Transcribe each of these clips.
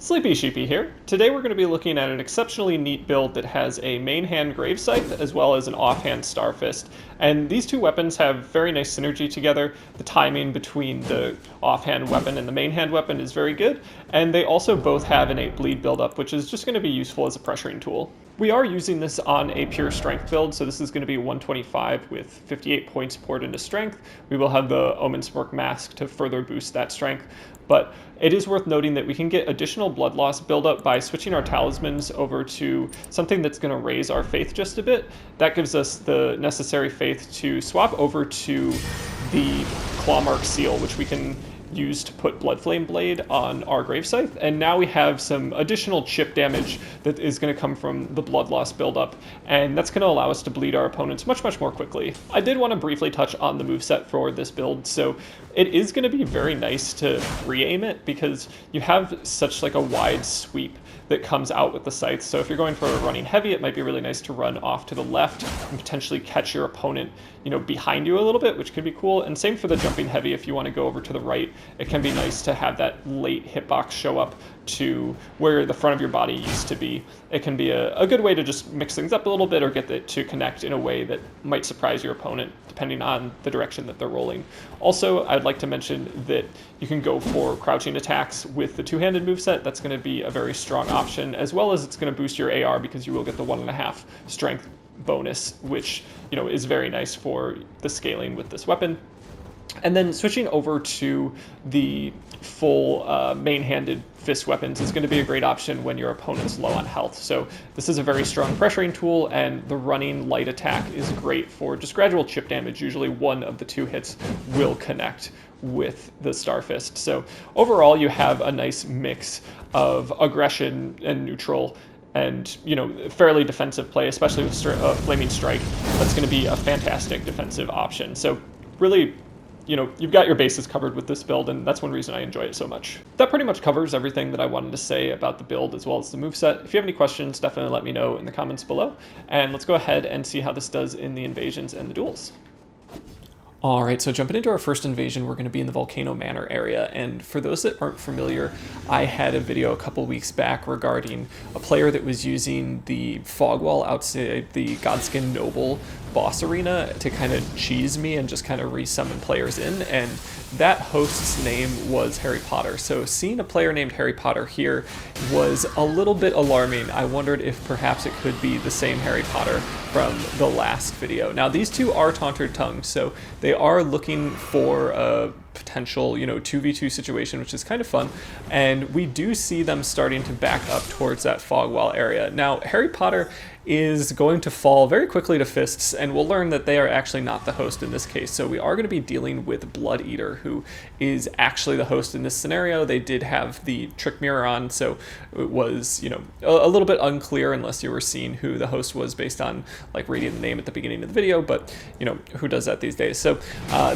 Sleepy Sheepy here. Today we're going to be looking at an exceptionally neat build that has a main hand Grave Scythe as well as an offhand Starfist. And these two weapons have very nice synergy together. The timing between the offhand weapon and the main hand weapon is very good. And they also both have innate bleed buildup, which is just going to be useful as a pressuring tool. We are using this on a pure strength build, so this is going to be 125 with 58 points poured into strength. We will have the Omen Smirk Mask to further boost that strength, but it is worth noting that we can get additional blood loss buildup by switching our talismans over to something that's going to raise our faith just a bit. That gives us the necessary faith to swap over to the Clawmark Seal, which we can use to put Bloodflame Blade on our Grave Scythe, and now we have some additional chip damage that is going to come from the blood loss buildup, and that's going to allow us to bleed our opponents much more quickly. I did want to briefly touch on the moveset for this build, so it is going to be very nice to re-aim it because you have such like a wide sweep that comes out with the scythe. So if you're going for a running heavy, it might be really nice to run off to the left and potentially catch your opponent, behind you a little bit, which could be cool. And same for the jumping heavy. If you want to go over to the right, it can be nice to have that late hitbox show up to where the front of your body used to be. It can be a good way to just mix things up a little bit or get it to connect in a way that might surprise your opponent, depending on the direction that they're rolling. Also, I'd like to mention that you can go for crouching attacks with the two-handed moveset. That's going to be a very strong option, as well as it's going to boost your AR because you will get the 1.5 strength bonus, which is very nice for the scaling with this weapon. And then switching over to the full main-handed fist weapons is going to be a great option when your opponent's low on health. So this is a very strong pressuring tool, and the running light attack is great for just gradual chip damage. Usually one of the two hits will connect with the Starfist. So overall, you have a nice mix of aggression and neutral and fairly defensive play, especially with Flaming Strike. That's going to be a fantastic defensive option. So really, you've got your bases covered with this build, and that's one reason I enjoy it so much. That pretty much covers everything that I wanted to say about the build as well as the moveset. If you have any questions, definitely let me know in the comments below. And let's go ahead and see how this does in the invasions and the duels. Alright, so jumping into our first invasion, we're going to be in the Volcano Manor area, and for those that aren't familiar, I had a video a couple weeks back regarding a player that was using the fog wall outside the Godskin Noble boss arena to kind of cheese me and just kind of resummon players in, and that host's name was Harry Potter. So seeing a player named Harry Potter here was a little bit alarming. I wondered if perhaps it could be the same Harry Potter from the last video. Now these two are taunted tongues, so they are looking for a potential 2v2 situation, which is kind of fun, and we do see them starting to back up towards that fog wall area. Now Harry Potter is going to fall very quickly to fists, and we'll learn that they are actually not the host in this case. So we are going to be dealing with Blood Eater, who is actually the host in this scenario. They did have the trick mirror on, so it was a little bit unclear unless you were seeing who the host was based on like reading the name at the beginning of the video, but who does that these days? So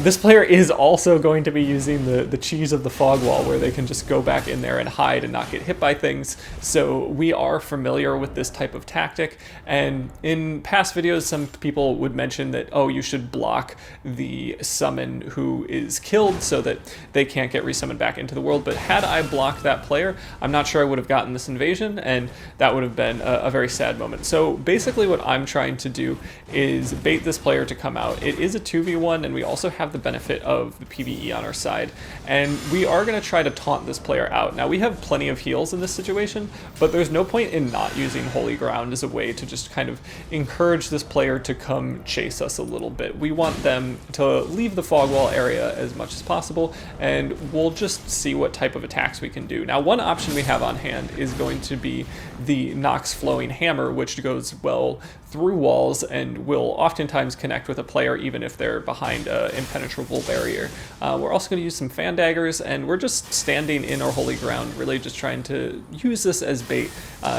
this player is also going to be using the cheese of the fog wall, where they can just go back in there and hide and not get hit by things. So we are familiar with this type of tactic. And in past videos, some people would mention that, oh, you should block the summon who is killed so that they can't get resummoned back into the world. But had I blocked that player, I'm not sure I would have gotten this invasion, and that would have been a very sad moment. So basically what I'm trying to do is bait this player to come out. It is a 2v1, and we also have the benefit of the PvE on our side. And we are going to try to taunt this player out. Now, we have plenty of heals in this situation, but there's no point in not using Holy Ground as a way to just kind of encourage this player to come chase us a little bit. We want them to leave the fog wall area as much as possible, and we'll just see what type of attacks we can do. Now, one option we have on hand is going to be the Nox Flowing Hammer, which goes well through walls and will oftentimes connect with a player even if they're behind an impenetrable barrier. We're also going to use some fan daggers, and we're just standing in our holy ground, really just trying to use this as bait,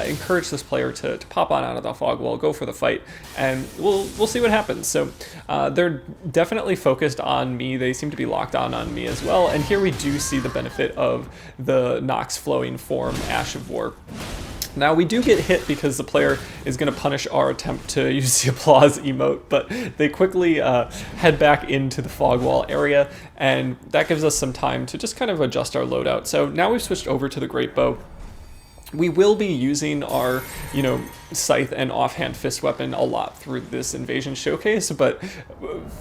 encourage this player to pop on out of the fog wall, go for the fight, and we'll see what happens. So they're definitely focused on me. They seem to be locked on me as well, and here we do see the benefit of the Nox Flowing Form Ash of War. Now, we do get hit because the player is going to punish our attempt to use the applause emote, but they quickly head back into the fog wall area, and that gives us some time to just kind of adjust our loadout. So now we've switched over to the great bow. We will be using our, scythe and offhand fist weapon a lot through this invasion showcase, but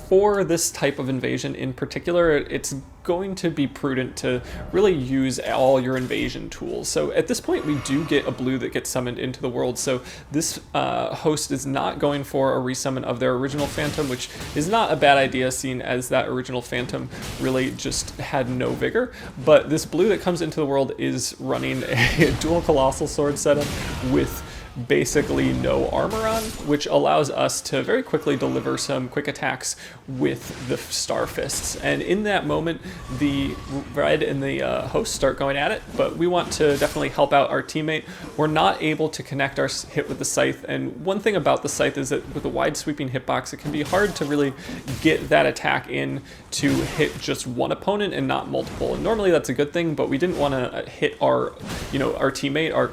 for this type of invasion in particular, it's going to be prudent to really use all your invasion tools. So at this point, we do get a blue that gets summoned into the world, so this host is not going for a resummon of their original Phantom, which is not a bad idea, seeing as that original Phantom really just had no vigor. But this blue that comes into the world is running a dual Colossal Sword setup with basically no armor on, which allows us to very quickly deliver some quick attacks with the Star Fists. And in that moment, the red and the host start going at it, but we want to definitely help out our teammate. We're not able to connect our hit with the scythe, and one thing about the scythe is that with a wide sweeping hitbox, it can be hard to really get that attack in to hit just one opponent and not multiple. And normally that's a good thing, but we didn't want to hit our, our teammate, our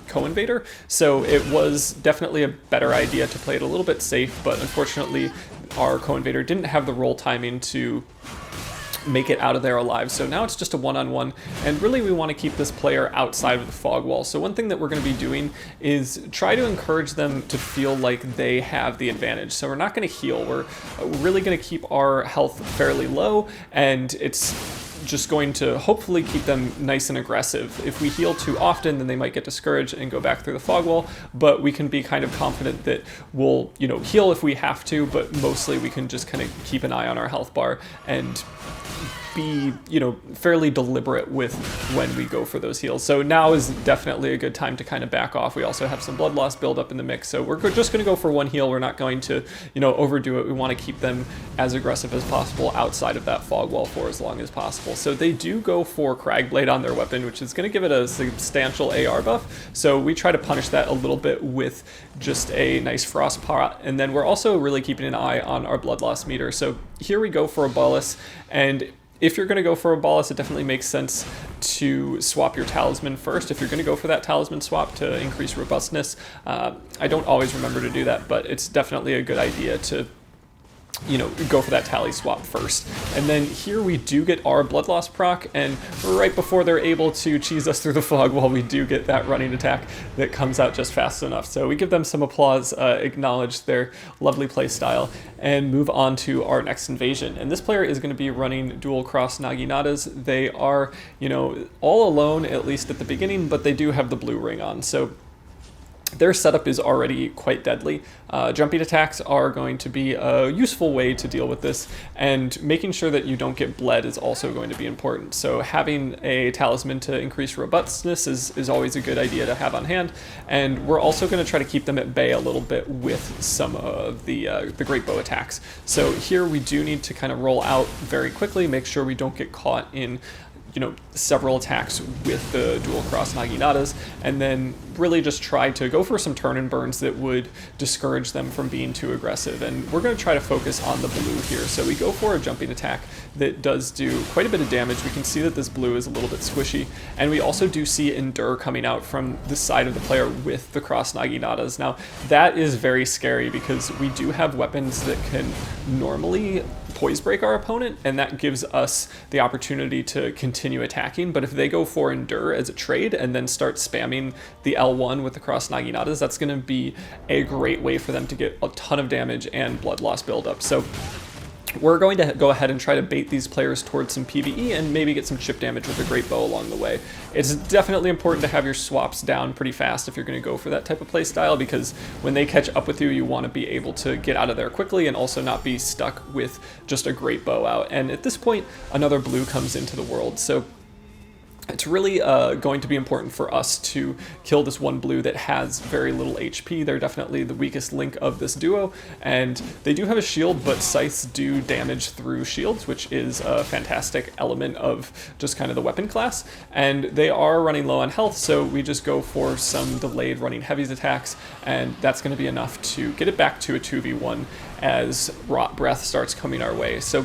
co-invader. So it was definitely a better idea to play it a little bit safe, but unfortunately our co-invader didn't have the roll timing to make it out of there alive. So now it's just a one-on-one, and really we want to keep this player outside of the fog wall. So one thing that we're going to be doing is try to encourage them to feel like they have the advantage. So we're not going to heal. We're really going to keep our health fairly low, and it's just going to hopefully keep them nice and aggressive. If we heal too often, then they might get discouraged and go back through the fog wall, but we can be kind of confident that we'll, heal if we have to, but mostly we can just kind of keep an eye on our health bar and be, fairly deliberate with when we go for those heals. So now is definitely a good time to kind of back off. We also have some blood loss build up in the mix, so we're just going to go for one heal. We're not going to, overdo it. We want to keep them as aggressive as possible outside of that fog wall for as long as possible. So they do go for Cragblade on their weapon, which is going to give it a substantial AR buff. So we try to punish that a little bit with just a nice frost pot, and then we're also really keeping an eye on our blood loss meter. So here we go for a bolus, and if you're going to go for a bolus, it definitely makes sense to swap your talisman first. If you're going to go for that talisman swap to increase robustness, I don't always remember to do that, but it's definitely a good idea to go for that tally swap first. And then here we do get our blood loss proc, and right before they're able to cheese us through the fog wall, we do get that running attack that comes out just fast enough. So we give them some applause, acknowledge their lovely play style, and move on to our next invasion. And this player is going to be running dual cross Naginatas. They are, all alone, at least at the beginning, but they do have the blue ring on. So their setup is already quite deadly. Jumping attacks are going to be a useful way to deal with this, and making sure that you don't get bled is also going to be important. So having a talisman to increase robustness is always a good idea to have on hand, and we're also going to try to keep them at bay a little bit with some of the great bow attacks. So here we do need to kind of roll out very quickly, make sure we don't get caught in several attacks with the dual cross Naginatas, and then really just try to go for some turn and burns that would discourage them from being too aggressive. And we're going to try to focus on the blue here. So we go for a jumping attack that does do quite a bit of damage. We can see that this blue is a little bit squishy, and we also do see Endure coming out from the side of the player with the cross Naginatas. Now that is very scary because we do have weapons that can normally poise break our opponent, and that gives us the opportunity to continue attacking. But if they go for Endure as a trade and then start spamming the L1 with the cross Naginatas, that's going to be a great way for them to get a ton of damage and blood loss buildup. So we're going to go ahead and try to bait these players towards some PvE and maybe get some chip damage with a great bow along the way. It's definitely important to have your swaps down pretty fast if you're going to go for that type of play style, because when they catch up with you, you want to be able to get out of there quickly and also not be stuck with just a great bow out. And at this point, another blue comes into the world. So it's really going to be important for us to kill this one blue that has very little HP. They're definitely the weakest link of this duo, and they do have a shield, but scythes do damage through shields, which is a fantastic element of just kind of the weapon class. And they are running low on health, so we just go for some delayed running heavies attacks, and that's going to be enough to get it back to a 2v1 as Rot Breath starts coming our way. So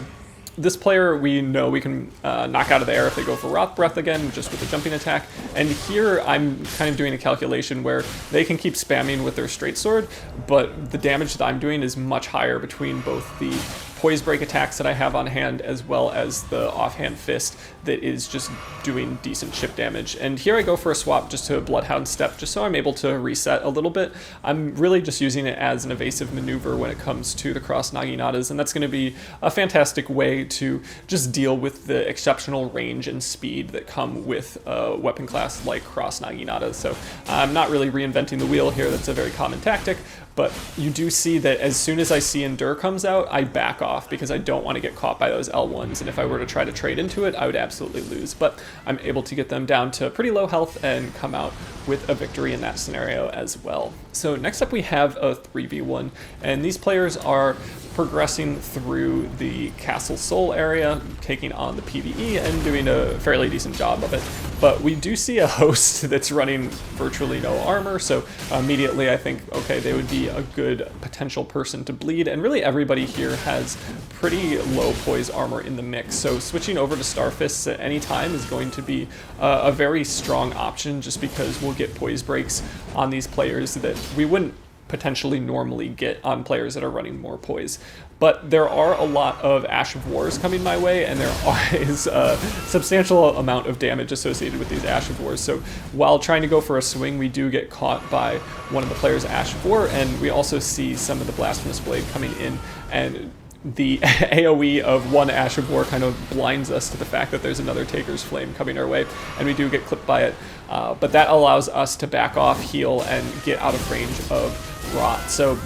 this player, we know we can knock out of the air if they go for Wrath Breath again, just with the jumping attack. And here I'm kind of doing a calculation where they can keep spamming with their straight sword, but the damage that I'm doing is much higher between both the poise break attacks that I have on hand, as well as the offhand fist that is just doing decent chip damage. And here I go for a swap just to a Bloodhound Step, just so I'm able to reset a little bit. I'm really just using it as an evasive maneuver when it comes to the cross Naginatas, and that's going to be a fantastic way to just deal with the exceptional range and speed that come with a weapon class like cross Naginatas. So I'm not really reinventing the wheel here. That's a very common tactic, but you do see that as soon as I see Endure comes out, I back off because I don't want to get caught by those L1s, and if I were to try to trade into it, I would absolutely lose. But I'm able to get them down to pretty low health and come out with a victory in that scenario as well. So next up we have a 3v1, and these players are progressing through the Castle Soul area, taking on the PvE and doing a fairly decent job of it. But we do see a host that's running virtually no armor, so immediately I think, okay, they would be a good potential person to bleed, and really everybody here has pretty low poise armor in the mix, so switching over to Starfists at any time is going to be a very strong option, just because we'll get poise breaks on these players that we wouldn't potentially normally get on players that are running more poise. But there are a lot of Ash of Wars coming my way, and there is a substantial amount of damage associated with these Ash of Wars. So while trying to go for a swing, we do get caught by one of the players' Ash of War, and we also see some of the Blasphemous Blade coming in, and the AoE of one Ash of War kind of blinds us to the fact that there's another Taker's Flame coming our way, and we do get clipped by it. But that allows us to back off, heal, and get out of range of Rot. So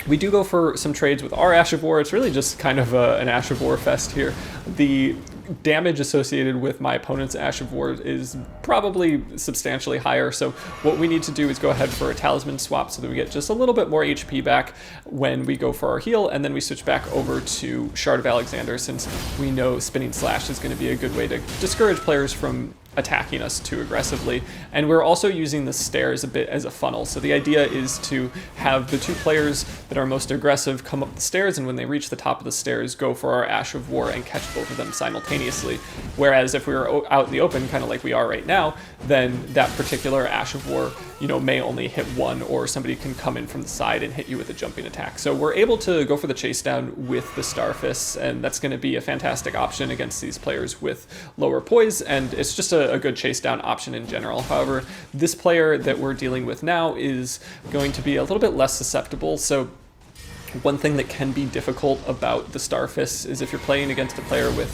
we do go for some trades with our Ash of War. It's really just kind of an Ash of War fest here. The damage associated with my opponent's Ash of War is probably substantially higher, so what we need to do is go ahead for a Talisman swap so that we get just a little bit more HP back when we go for our heal, and then we switch back over to Shard of Alexander, since we know Spinning Slash is going to be a good way to discourage players from attacking us too aggressively. And we're also using the stairs a bit as a funnel, so the idea is to have the two players that are most aggressive come up the stairs, and when they reach the top of the stairs, go for our Ash of War and catch both of them simultaneously. Whereas if we were out in the open, kind of like we are right now, then that particular Ash of War, you know, may only hit one, or somebody can come in from the side and hit you with a jumping attack. So we're able to go for the chase down with the Starfists, and that's going to be a fantastic option against these players with lower poise, and it's just a good chase down option in general. However, this player that we're dealing with now is going to be a little bit less susceptible, so one thing that can be difficult about the Starfists is if you're playing against a player with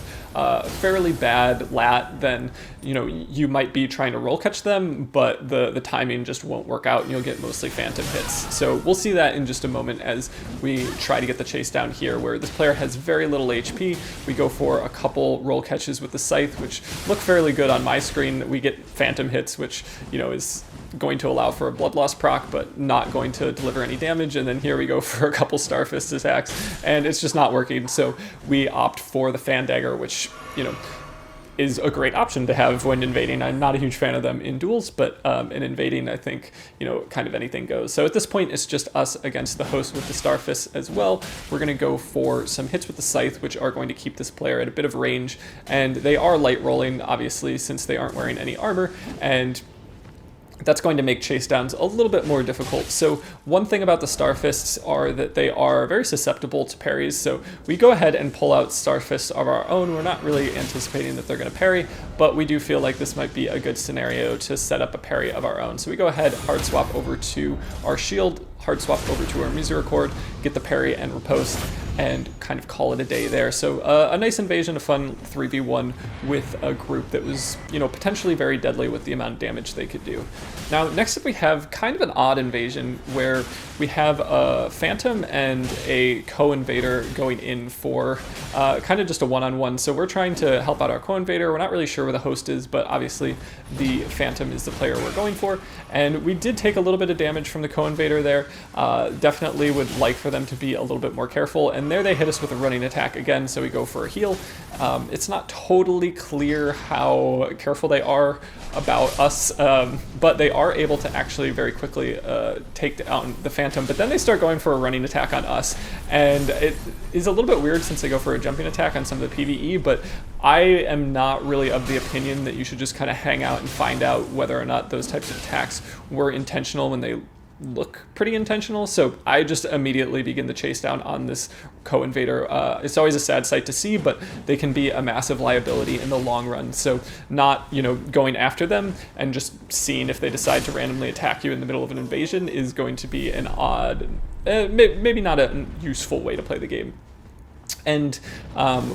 fairly bad lat, then you know you might be trying to roll catch them, but the timing just won't work out, and you'll get mostly phantom hits. So we'll see that in just a moment as we try to get the chase down here, where this player has very little HP. We go for a couple roll catches with the scythe, which look fairly good on my screen. We get phantom hits, which, you know, is going to allow for a blood loss proc, but not going to deliver any damage. And then here we go for a couple Starfist attacks, and it's just not working. So we opt for the Fan Dagger, which, you know, is a great option to have when invading. I'm not a huge fan of them in duels, but in invading, I think, you know, kind of anything goes. So at this point, it's just us against the host with the Starfists as well. We're going to go for some hits with the Scythe, which are going to keep this player at a bit of range, and they are light rolling, obviously, since they aren't wearing any armor, and that's going to make chase downs a little bit more difficult. So one thing about the Starfists are that they are very susceptible to parries, so we go ahead and pull out Starfists of our own. We're not really anticipating that they're going to parry, but we do feel like this might be a good scenario to set up a parry of our own. So we go ahead, hard swap over to our shield, hard swap over to our Misericord, get the parry and riposte, and kind of call it a day there. So a nice invasion, a fun 3v1 with a group that was, you know, potentially very deadly with the amount of damage they could do. Now, next up we have kind of an odd invasion where we have a Phantom and a co-invader going in for kind of just a one-on-one. So we're trying to help out our co-invader. We're not really sure where the host is, but obviously the Phantom is the player we're going for. And we did take a little bit of damage from the co-invader there. Definitely would like for them to be a little bit more careful. And there they hit us with a running attack again, so we go for a heal. It's not totally clear how careful they are about us, but they are able to actually very quickly take down the Phantom, but then they start going for a running attack on us, and it is a little bit weird since they go for a jumping attack on some of the PvE, but I am not really of the opinion that you should just kind of hang out and find out whether or not those types of attacks were intentional when they look pretty intentional. So I just immediately begin the chase down on this co-invader. It's always a sad sight to see, but they can be a massive liability in the long run. So not, you know, going after them and just seeing if they decide to randomly attack you in the middle of an invasion is going to be an odd, maybe not a useful way to play the game. And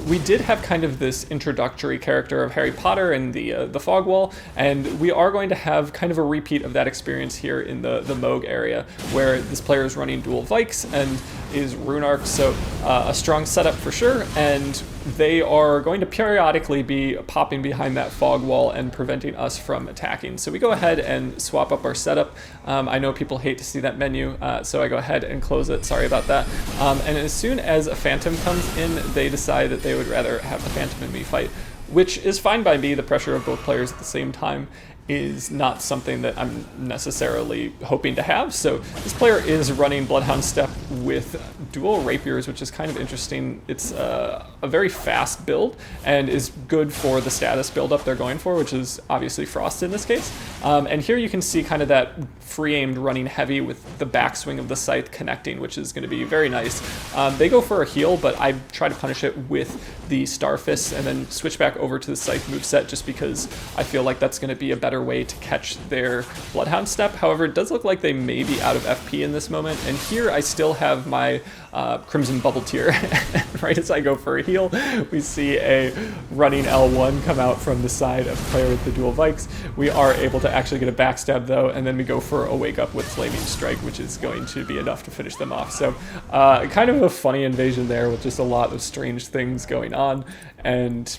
we did have kind of this introductory character of Harry Potter and the fog wall, and we are going to have kind of a repeat of that experience here in the Moog area, where this player is running dual Vikes and is Rune Arc, so a strong setup for sure, and they are going to periodically be popping behind that fog wall and preventing us from attacking. So we go ahead and swap up our setup. I know people hate to see that menu, so I go ahead and close it. Sorry about that. And as soon as a Phantom comes in, they decide that they would rather have the Phantom and me fight, which is fine by me. The pressure of both players at the same time is not something that I'm necessarily hoping to have. So this player is running Bloodhound Step with dual rapiers, which is kind of interesting. It's a very fast build and is good for the status buildup they're going for, which is obviously Frost in this case. And here you can see kind of that free-aimed running heavy with the backswing of the scythe connecting, which is going to be very nice. They go for a heal, but I try to punish it with the Star Fist and then switch back over to the scythe moveset just because I feel like that's going to be a better way to catch their Bloodhound Step. However, it does look like they may be out of FP in this moment, and here I still have my Crimson Bubble Tier. Right as I go for a heal, we see a running L1 come out from the side of the player with the dual Vikes. We are able to actually get a backstab though, and then we go for a Wake Up with Flaming Strike, which is going to be enough to finish them off. So kind of a funny invasion there with just a lot of strange things going on, and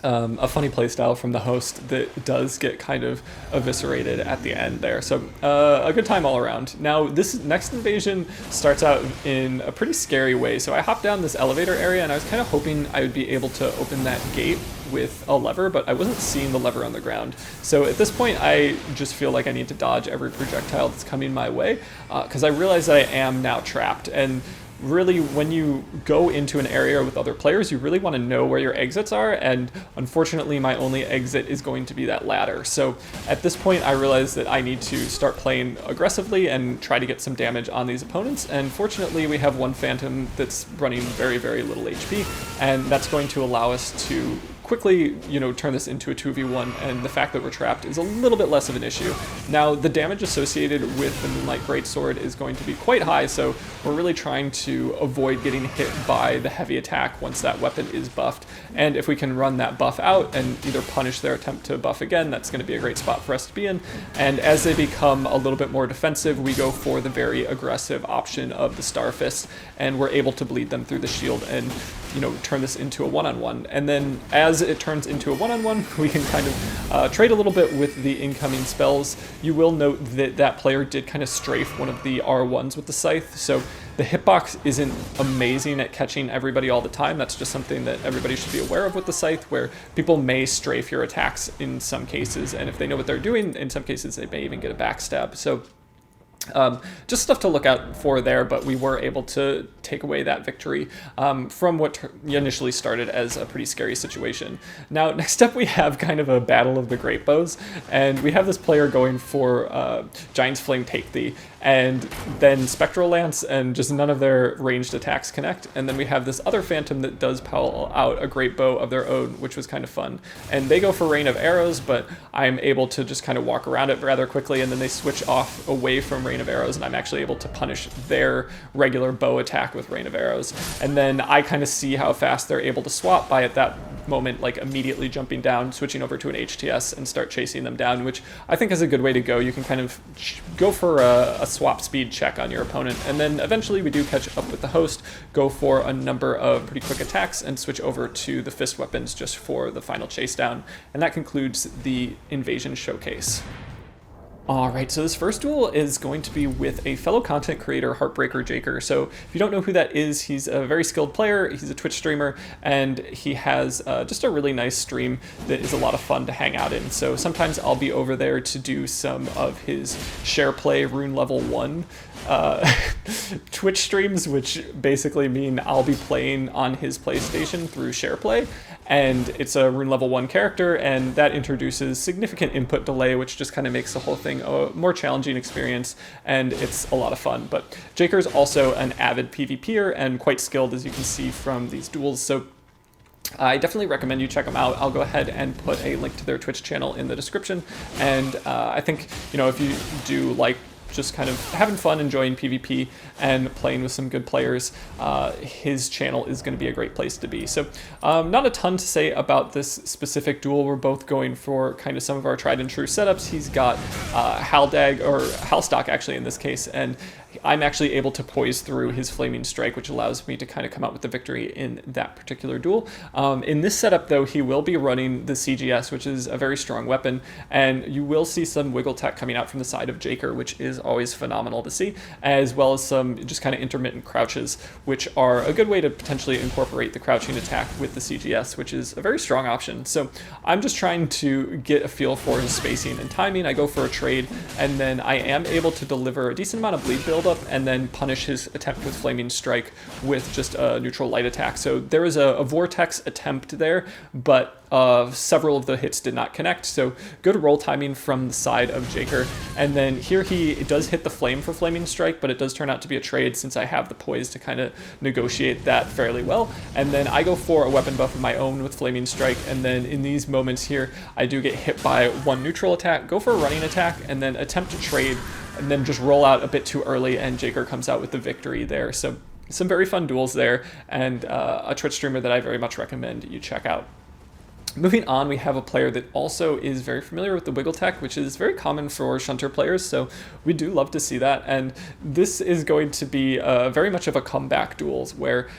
a funny playstyle from the host that does get kind of eviscerated at the end there. So a good time all around. Now this next invasion starts out in a pretty scary way. So I hopped down this elevator area and I was kind of hoping I would be able to open that gate with a lever, but I wasn't seeing the lever on the ground. So at this point I just feel like I need to dodge every projectile that's coming my way because I realize that I am now trapped. And really, when you go into an area with other players, you really want to know where your exits are, and unfortunately my only exit is going to be that ladder. So at this point I realize that I need to start playing aggressively and try to get some damage on these opponents, and fortunately we have one Phantom that's running very, very little HP, and that's going to allow us to quickly, you know, turn this into a 2v1, and the fact that we're trapped is a little bit less of an issue. Now, the damage associated with the Moonlight Greatsword is going to be quite high, so we're really trying to avoid getting hit by the heavy attack once that weapon is buffed. And if we can run that buff out and either punish their attempt to buff again, that's going to be a great spot for us to be in. And as they become a little bit more defensive, we go for the very aggressive option of the Star Fist, and we're able to bleed them through the shield and, you know, turn this into a one-on-one. And then as it turns into a one-on-one, we can kind of trade a little bit with the incoming spells. You will note that that player did kind of strafe one of the R1s with the scythe, so the hitbox isn't amazing at catching everybody all the time. That's just something that everybody should be aware of with the scythe, where people may strafe your attacks in some cases, and if they know what they're doing, in some cases they may even get a backstab. So just stuff to look out for there, but we were able to take away that victory from what initially started as a pretty scary situation. Now, next up we have kind of a battle of the great bows, and we have this player going for Giant's Flame Take Thee, and then Spectral Lance, and just none of their ranged attacks connect. And then we have this other Phantom that does pull out a great bow of their own, which was kind of fun. And they go for Rain of Arrows, but I'm able to just kind of walk around it rather quickly, and then they switch off away from Rain of Arrows, and I'm actually able to punish their regular bow attack with Rain of Arrows. And then I kind of see how fast they're able to swap by at that moment, like immediately jumping down, switching over to an HTS and start chasing them down, which I think is a good way to go. You can kind of go for a swap speed check on your opponent, and then eventually we do catch up with the host, go for a number of pretty quick attacks, and switch over to the fist weapons just for the final chase down. And that concludes the invasion showcase. Alright, so this first duel is going to be with a fellow content creator, Heartbreaker Jaker. So if you don't know who that is, he's a very skilled player, he's a Twitch streamer, and he has just a really nice stream that is a lot of fun to hang out in. So sometimes I'll be over there to do some of his share play Rune Level 1 Twitch streams, which basically mean I'll be playing on his PlayStation through SharePlay, and it's a rune level 1 character, and that introduces significant input delay, which just kind of makes the whole thing a more challenging experience, and it's a lot of fun. But Jaker is also an avid PvPer and quite skilled, as you can see from these duels, so I definitely recommend you check them out. I'll go ahead and put a link to their Twitch channel in the description, and I think, you know, if you do like just kind of having fun, enjoying PvP, and playing with some good players, his channel is going to be a great place to be. So not a ton to say about this specific duel. We're both going for kind of some of our tried and true setups. He's got Haldag, or Halstock actually in this case, and I'm actually able to poise through his Flaming Strike, which allows me to kind of come out with the victory in that particular duel. In this setup, though, he will be running the CGS, which is a very strong weapon, and you will see some wiggle tech coming out from the side of Jaker, which is always phenomenal to see, as well as some just kind of intermittent crouches, which are a good way to potentially incorporate the crouching attack with the CGS, which is a very strong option. So I'm just trying to get a feel for his spacing and timing. I go for a trade, and then I am able to deliver a decent amount of bleed build up and then punish his attempt with Flaming Strike with just a neutral light attack. So there is a Vortex attempt there, but several of the hits did not connect, so good roll timing from the side of Jaker. And then here he does hit the flame for Flaming Strike, but it does turn out to be a trade since I have the poise to kind of negotiate that fairly well. And then I go for a weapon buff of my own with Flaming Strike, and then in these moments here, I do get hit by one neutral attack, go for a running attack, and then attempt to trade, and then just roll out a bit too early, and Jaker comes out with the victory there. So some very fun duels there, and a Twitch streamer that I very much recommend you check out. Moving on, we have a player that also is very familiar with the wiggle tech, which is very common for shunter players, so we do love to see that. And this is going to be very much of a comeback duels, where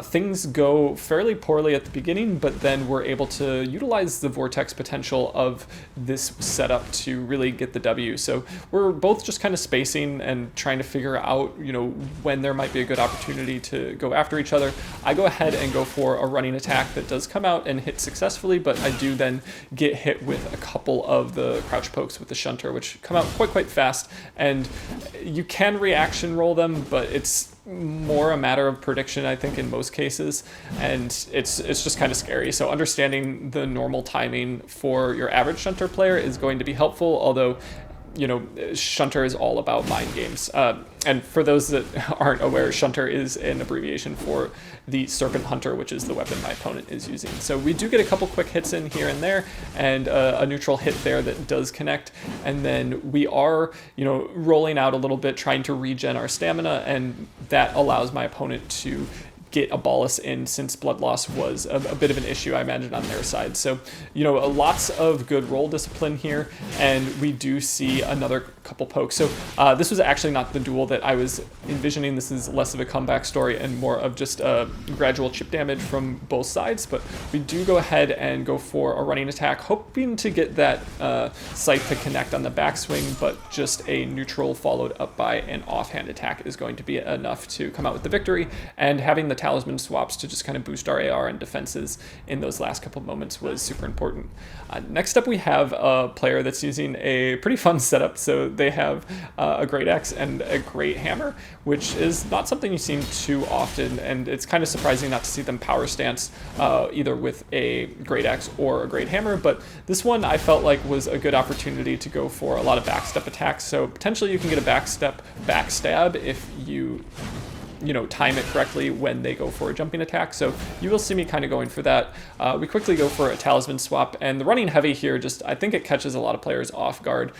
things go fairly poorly at the beginning, but then we're able to utilize the vortex potential of this setup to really get the W. So we're both just kind of spacing and trying to figure out, you know, when there might be a good opportunity to go after each other. I go ahead and go for a running attack that does come out and hit successfully, but I do then get hit with a couple of the crouch pokes with the shunter, which come out quite fast, and you can reaction roll them, but it's more a matter of prediction, I think, in most cases, and it's just kind of scary. So understanding the normal timing for your average shunter player is going to be helpful, although, you know, shunter is all about mind games. And for those that aren't aware, shunter is an abbreviation for the Serpent Hunter, which is the weapon my opponent is using. So we do get a couple quick hits in here and there, and a neutral hit there that does connect. And then we are, you know, rolling out a little bit, trying to regen our stamina, and that allows my opponent to get a bolus in, since blood loss was a bit of an issue, I imagine, on their side. So, you know, lots of good roll discipline here, and we do see another couple pokes. So this was actually not the duel that I was envisioning. This is less of a comeback story and more of just a gradual chip damage from both sides, but we do go ahead and go for a running attack, hoping to get that scythe to connect on the backswing, but just a neutral followed up by an offhand attack is going to be enough to come out with the victory, and having the talisman swaps to just kind of boost our AR and defenses in those last couple of moments was super important. Next up, we have a player that's using a pretty fun setup. So they have a great axe and a great hammer, which is not something you see too often, and it's kind of surprising not to see them power stance either with a great axe or a great hammer. But this one I felt like was a good opportunity to go for a lot of backstep attacks. So potentially you can get a backstab if you know, time it correctly when they go for a jumping attack. So you will see me kind of going for that. We quickly go for a talisman swap, and the running heavy here, just I think it catches a lot of players off guard.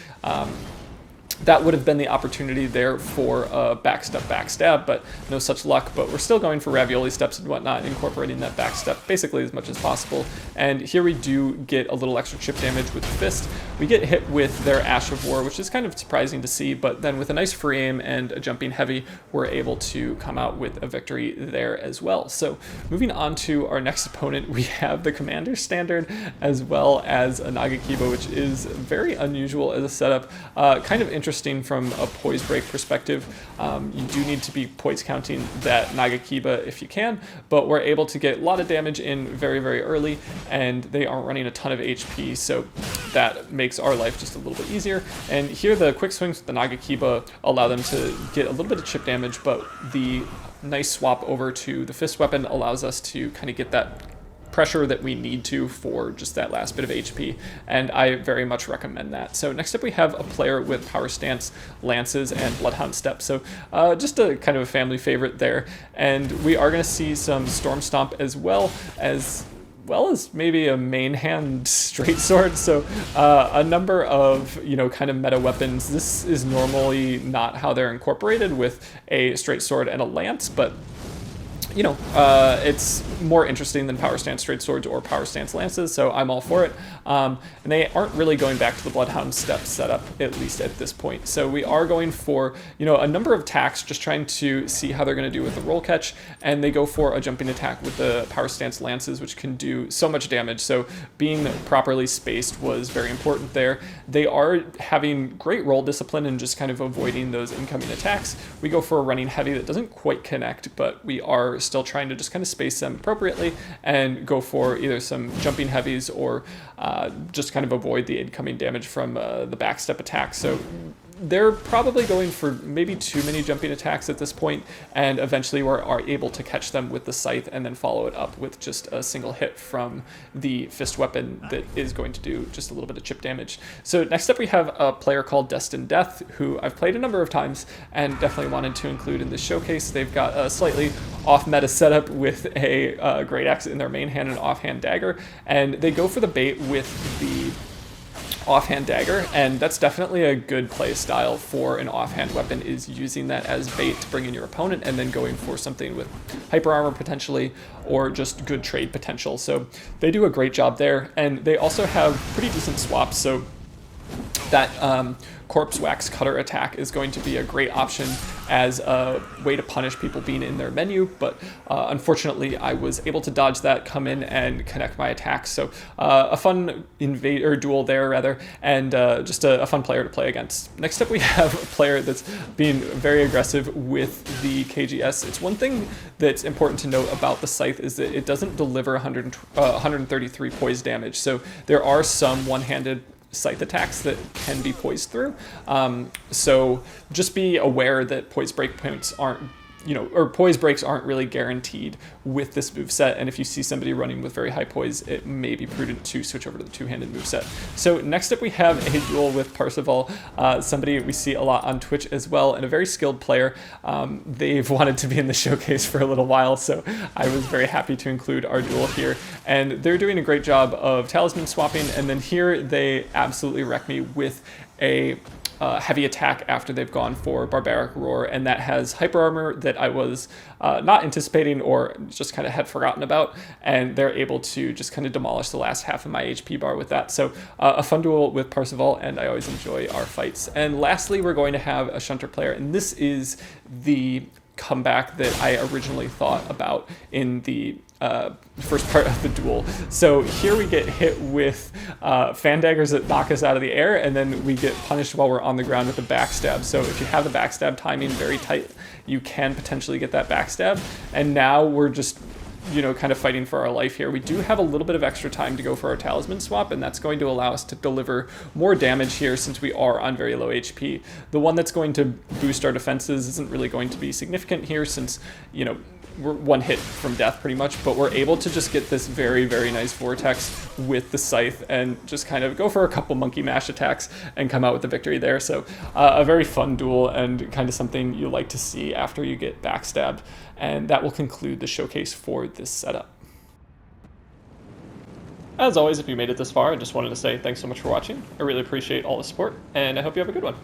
That would have been the opportunity there for a backstab, but no such luck. But we're still going for ravioli steps and whatnot, incorporating that backstep basically as much as possible. And here we do get a little extra chip damage with the fist. We get hit with their Ash of War, which is kind of surprising to see, but then with a nice free aim and a jumping heavy, we're able to come out with a victory there as well. So moving on to our next opponent, we have the Commander Standard as well as a Nagakiba, which is very unusual as a setup. Kind of interesting from a poise break perspective. You do need to be poise counting that Nagakiba if you can, but we're able to get a lot of damage in very early, and they aren't running a ton of HP, so that makes our life just a little bit easier. And here the quick swings with the Nagakiba allow them to get a little bit of chip damage, but the nice swap over to the fist weapon allows us to kind of get that pressure that we need to for just that last bit of HP, and I very much recommend that. So next up we have a player with Power Stance, Lances, and Bloodhound Step. So just a kind of a family favorite there, and we are going to see some Storm Stomp as well as maybe a main hand straight sword. So a number of, kind of meta weapons. This is normally not how they're incorporated with a straight sword and a lance, but it's more interesting than Power Stance Straight Swords or Power Stance Lances, so I'm all for it. And they aren't really going back to the Bloodhound Step setup, at least at this point. So we are going for, a number of attacks, just trying to see how they're going to do with the roll catch, and they go for a jumping attack with the Power Stance Lances, which can do so much damage. So being properly spaced was very important there. They are having great roll discipline and just kind of avoiding those incoming attacks. We go for a running heavy that doesn't quite connect, but we are still trying to just kind of space them appropriately and go for either some jumping heavies or just kind of avoid the incoming damage from the backstep attack. So they're probably going for maybe too many jumping attacks at this point, and eventually we are able to catch them with the scythe and then follow it up with just a single hit from the fist weapon that is going to do just a little bit of chip damage. So next up we have a player called Destined Death, who I've played a number of times and definitely wanted to include in this showcase. They've got a slightly off-meta setup with a great axe in their main hand and an offhand dagger, and they go for the bait with the offhand dagger, and that's definitely a good play style for an offhand weapon, is using that as bait to bring in your opponent and then going for something with hyper armor potentially or just good trade potential. So they do a great job there, and they also have pretty decent swaps. So that Corpse Wax Cutter attack is going to be a great option as a way to punish people being in their menu, but unfortunately I was able to dodge that, come in and connect my attacks. So a fun duel there rather, and just a fun player to play against. Next up we have a player that's being very aggressive with the KGS. It's one thing that's important to note about the Scythe is that it doesn't deliver 133 poise damage. So there are some one-handed scythe attacks that can be poised through. So just be aware that poise break points aren't, or poise breaks aren't really guaranteed with this moveset, and if you see somebody running with very high poise, it may be prudent to switch over to the two-handed moveset. So next up we have a duel with Parzival, somebody we see a lot on Twitch as well, and a very skilled player. They've wanted to be in the showcase for a little while, so I was very happy to include our duel here, and they're doing a great job of talisman swapping, and then here they absolutely wreck me with a heavy attack after they've gone for Barbaric Roar, and that has hyper armor that I was not anticipating or just kind of had forgotten about, and they're able to just kind of demolish the last half of my HP bar with that. So a fun duel with Parzival, and I always enjoy our fights. And lastly, we're going to have a Shunter player, and this is the comeback that I originally thought about in the first part of the duel. So here we get hit with fan daggers that knock us out of the air, and then we get punished while we're on the ground with a backstab. So if you have the backstab timing very tight, you can potentially get that backstab. And now we're just kind of fighting for our life here. We do have a little bit of extra time to go for our talisman swap, and that's going to allow us to deliver more damage here since we are on very low HP. The one that's going to boost our defenses isn't really going to be significant here since, we're one hit from death pretty much, but we're able to just get this very, very nice vortex with the scythe and just kind of go for a couple monkey mash attacks and come out with the victory there. So a very fun duel and kind of something you like to see after you get backstabbed. And that will conclude the showcase for this setup. As always, if you made it this far, I just wanted to say thanks so much for watching. I really appreciate all the support, and I hope you have a good one.